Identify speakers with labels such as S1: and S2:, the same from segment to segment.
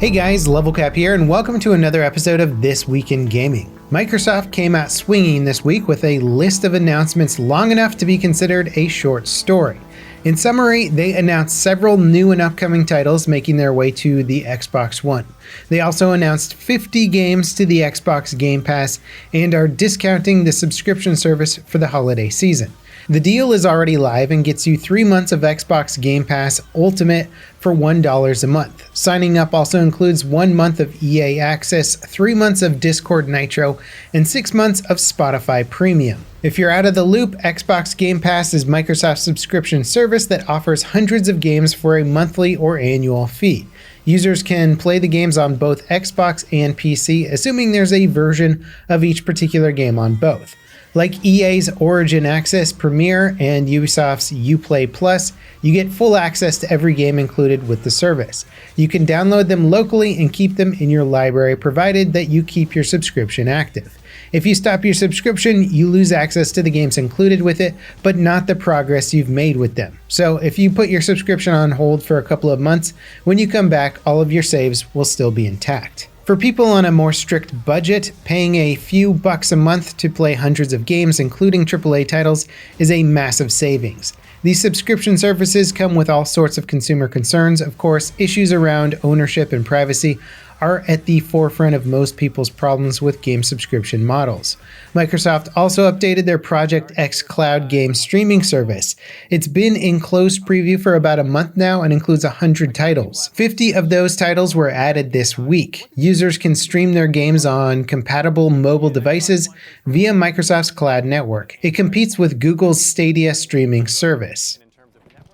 S1: Hey guys, LevelCap here, and welcome to another episode of This Week in Gaming. Microsoft came out swinging this week with a list of announcements long enough to be considered a short story. In summary, they announced several new and upcoming titles making their way to the Xbox One. They also announced 50 games to the Xbox Game Pass and are discounting the subscription service for the holiday season. The deal is already live and gets you 3 months of Xbox Game Pass Ultimate for $1 a month. Signing up also includes 1 month of EA Access, 3 months of Discord Nitro, and 6 months of Spotify Premium. If you're out of the loop, Xbox Game Pass is Microsoft's subscription service that offers hundreds of games for a monthly or annual fee. Users can play the games on both Xbox and PC, assuming there's a version of each particular game on both. Like EA's Origin Access Premier and Ubisoft's Uplay Plus, you get full access to every game included with the service. You can download them locally and keep them in your library, provided that you keep your subscription active. If you stop your subscription, you lose access to the games included with it, but not the progress you've made with them. So if you put your subscription on hold for a couple of months, when you come back, all of your saves will still be intact. For people on a more strict budget, paying a few bucks a month to play hundreds of games, including AAA titles, is a massive savings. These subscription services come with all sorts of consumer concerns. Of course, issues around ownership and privacy are at the forefront of most people's problems with game subscription models. Microsoft also updated their Project X Cloud game streaming service. It's been in closed preview for about a month now and includes 100 titles. 50 of those titles were added this week. Users can stream their games on compatible mobile devices via Microsoft's cloud network. It competes with Google's Stadia streaming service.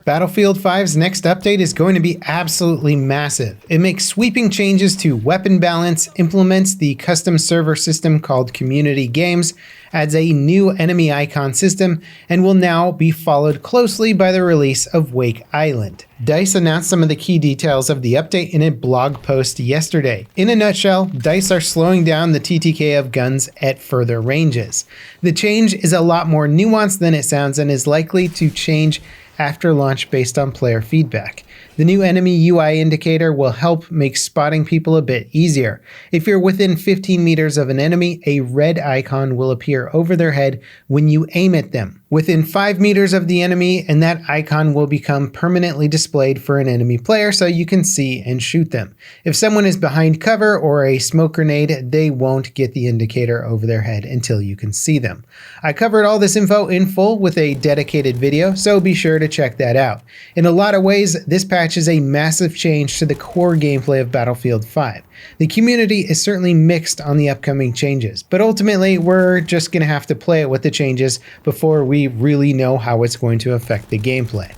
S1: Battlefield 5's next update is going to be absolutely massive. It makes sweeping changes to weapon balance, implements the custom server system called Community Games, adds a new enemy icon system, and will now be followed closely by the release of Wake Island. DICE announced some of the key details of the update in a blog post yesterday. In a nutshell, DICE are slowing down the TTK of guns at further ranges. The change is a lot more nuanced than it sounds and is likely to change after launch based on player feedback. The new enemy UI indicator will help make spotting people a bit easier. If you're within 15 meters of an enemy, a red icon will appear over their head when you aim at them. Within 5 meters of the enemy, and that icon will become permanently displayed for an enemy player so you can see and shoot them. If someone is behind cover or a smoke grenade, they won't get the indicator over their head until you can see them. I covered all this info in full with a dedicated video, so be sure to check that out. In a lot of ways, this patch is a massive change to the core gameplay of Battlefield 5. The community is certainly mixed on the upcoming changes, but ultimately we're just going to have to play it with the changes before we really know how it's going to affect the gameplay.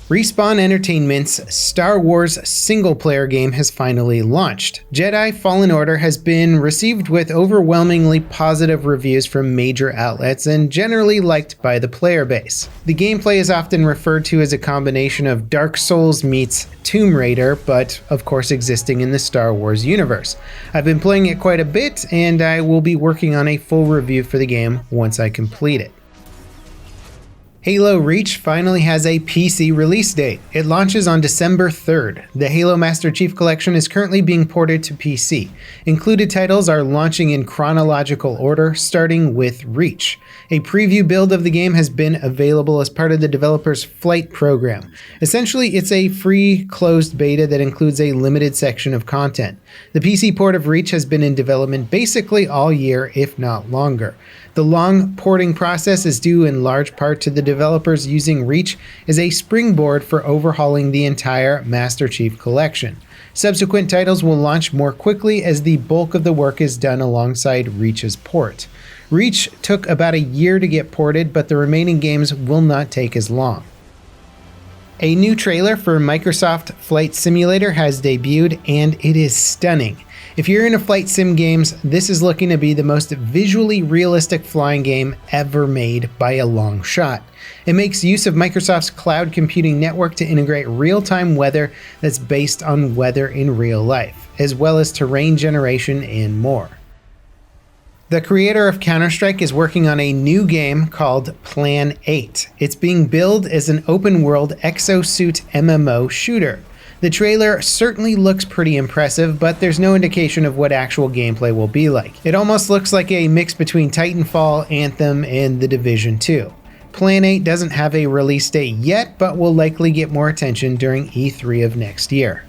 S1: Respawn Entertainment's Star Wars single-player game has finally launched. Jedi Fallen Order has been received with overwhelmingly positive reviews from major outlets and generally liked by the player base. The gameplay is often referred to as a combination of Dark Souls meets Tomb Raider, but of course existing in the Star Wars universe. I've been playing it quite a bit, and I will be working on a full review for the game once I complete it. Halo Reach finally has a PC release date. It launches on December 3rd. The Halo Master Chief Collection is currently being ported to PC. Included titles are launching in chronological order, starting with Reach. A preview build of the game has been available as part of the developer's Flight program. Essentially, it's a free, closed beta that includes a limited section of content. The PC port of Reach has been in development basically all year, if not longer. The long porting process is due in large part to the developers using Reach as a springboard for overhauling the entire Master Chief Collection. Subsequent titles will launch more quickly as the bulk of the work is done alongside Reach's port. Reach took about a year to get ported, but the remaining games will not take as long. A new trailer for Microsoft Flight Simulator has debuted, and it is stunning. If you're into flight sim games, this is looking to be the most visually realistic flying game ever made by a long shot. It makes use of Microsoft's cloud computing network to integrate real-time weather that's based on weather in real life, as well as terrain generation and more. The creator of Counter-Strike is working on a new game called Plan 8. It's being billed as an open-world exosuit MMO shooter. The trailer certainly looks pretty impressive, but there's no indication of what actual gameplay will be like. It almost looks like a mix between Titanfall, Anthem, and The Division 2. Plan 8 doesn't have a release date yet, but will likely get more attention during E3 of next year.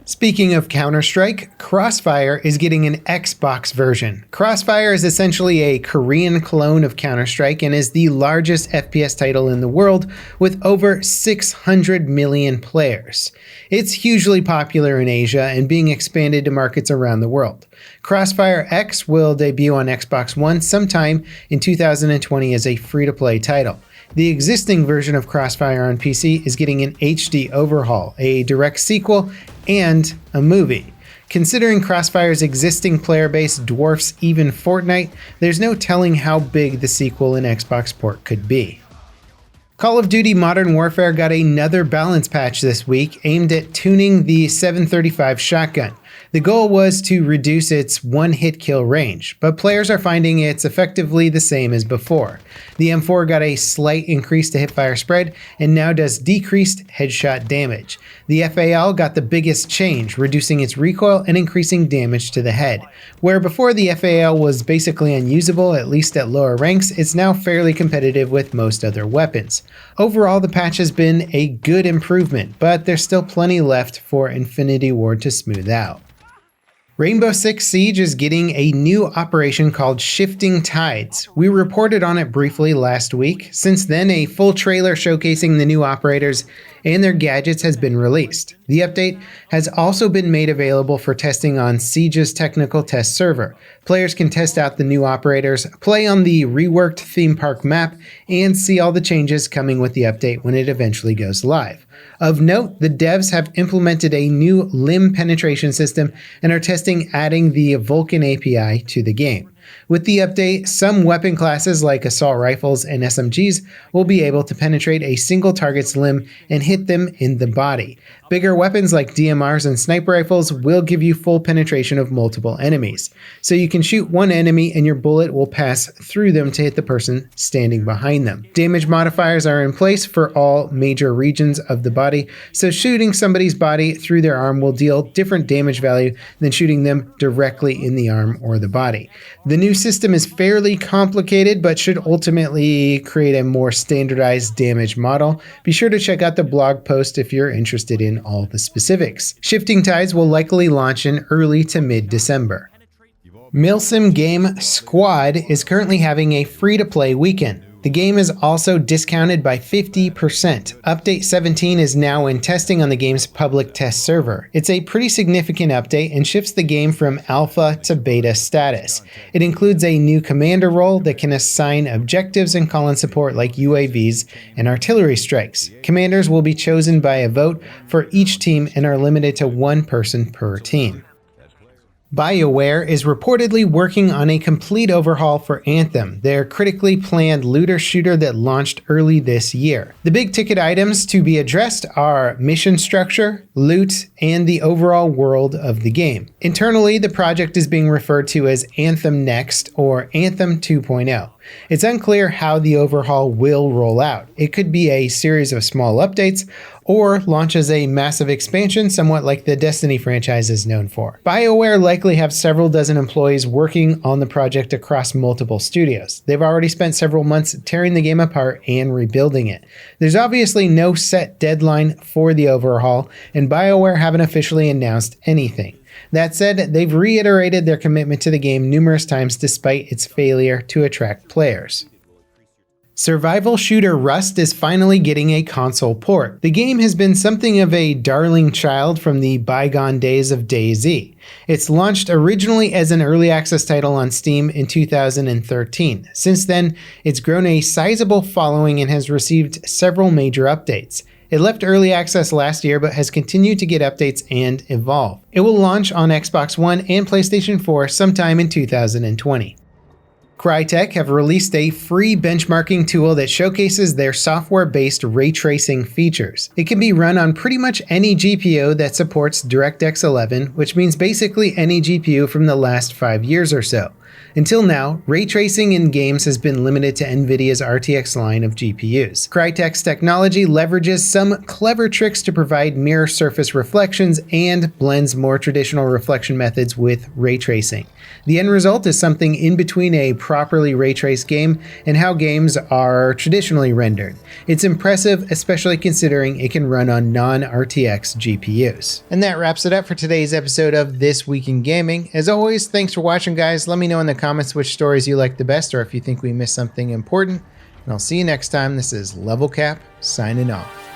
S1: Speaking of Counter-Strike, CROSSFIRE is getting an Xbox version. CROSSFIRE is essentially a Korean clone of Counter-Strike and is the largest FPS title in the world with over 600 million players. It's hugely popular in Asia and being expanded to markets around the world. CROSSFIRE X will debut on Xbox One sometime in 2020 as a free-to-play title. The existing version of CROSSFIRE on PC is getting an HD overhaul, a direct sequel, and a movie. Considering CROSSFIRE's existing player base dwarfs even Fortnite, there's no telling how big the sequel and Xbox port could be. Call of Duty Modern Warfare got another balance patch this week aimed at tuning the 735 shotgun. The goal was to reduce its one-hit kill range, but players are finding it's effectively the same as before. The M4 got a slight increase to hipfire spread and now does decreased headshot damage. The FAL got the biggest change, reducing its recoil and increasing damage to the head. Where before the FAL was basically unusable, at least at lower ranks, it's now fairly competitive with most other weapons. Overall, the patch has been a good improvement, but there's still plenty left for Infinity Ward to smooth out. Rainbow Six Siege is getting a new operation called Shifting Tides. We reported on it briefly last week. Since then, a full trailer showcasing the new operators and their gadgets has been released. The update has also been made available for testing on Siege's technical test server. Players can test out the new operators, play on the reworked theme park map, and see all the changes coming with the update when it eventually goes live. Of note, the devs have implemented a new limb penetration system and are testing adding the Vulcan API to the game. With the update, some weapon classes like assault rifles and SMGs will be able to penetrate a single target's limb and hit them in the body. Bigger weapons like DMRs and sniper rifles will give you full penetration of multiple enemies. So you can shoot one enemy and your bullet will pass through them to hit the person standing behind them. Damage modifiers are in place for all major regions of the body, so shooting somebody's body through their arm will deal different damage value than shooting them directly in the arm or the body. The new system is fairly complicated, but should ultimately create a more standardized damage model. Be sure to check out the blog post if you're interested in all the specifics. Shifting Tides will likely launch in early to mid-December. Milsim game Squad is currently having a free-to-play weekend. The game is also discounted by 50%. Update 17 is now in testing on the game's public test server. It's a pretty significant update and shifts the game from alpha to beta status. It includes a new commander role that can assign objectives and call in support like UAVs and artillery strikes. Commanders will be chosen by a vote for each team and are limited to one person per team. BioWare is reportedly working on a complete overhaul for Anthem, their critically planned looter shooter that launched early this year. The big ticket items to be addressed are mission structure, loot, and the overall world of the game. Internally, the project is being referred to as Anthem Next or Anthem 2.0. It's unclear how the overhaul will roll out. It could be a series of small updates or launch as a massive expansion, somewhat like the Destiny franchise is known for. BioWare likely have several dozen employees working on the project across multiple studios. They've already spent several months tearing the game apart and rebuilding it. There's obviously no set deadline for the overhaul, and BioWare haven't officially announced anything. That said, they've reiterated their commitment to the game numerous times despite its failure to attract players. Survival shooter Rust is finally getting a console port. The game has been something of a darling child from the bygone days of DayZ. It's launched originally as an early access title on Steam in 2013. Since then, it's grown a sizable following and has received several major updates. It left early access last year but has continued to get updates and evolve. It will launch on Xbox One and PlayStation 4 sometime in 2020. Crytek have released a free benchmarking tool that showcases their software-based ray tracing features. It can be run on pretty much any GPU that supports DirectX 11, which means basically any GPU from the last 5 years or so. Until now, ray tracing in games has been limited to NVIDIA's RTX line of GPUs. Crytek's technology leverages some clever tricks to provide mirror surface reflections and blends more traditional reflection methods with ray tracing. The end result is something in between a properly ray traced game and how games are traditionally rendered. It's impressive, especially considering it can run on non-RTX GPUs. And that wraps it up for today's episode of This Week in Gaming. As always, thanks for watching, guys. Let me know in the comments which stories you like the best or if you think we missed something important. And I'll see you next time. This is Level Cap signing off.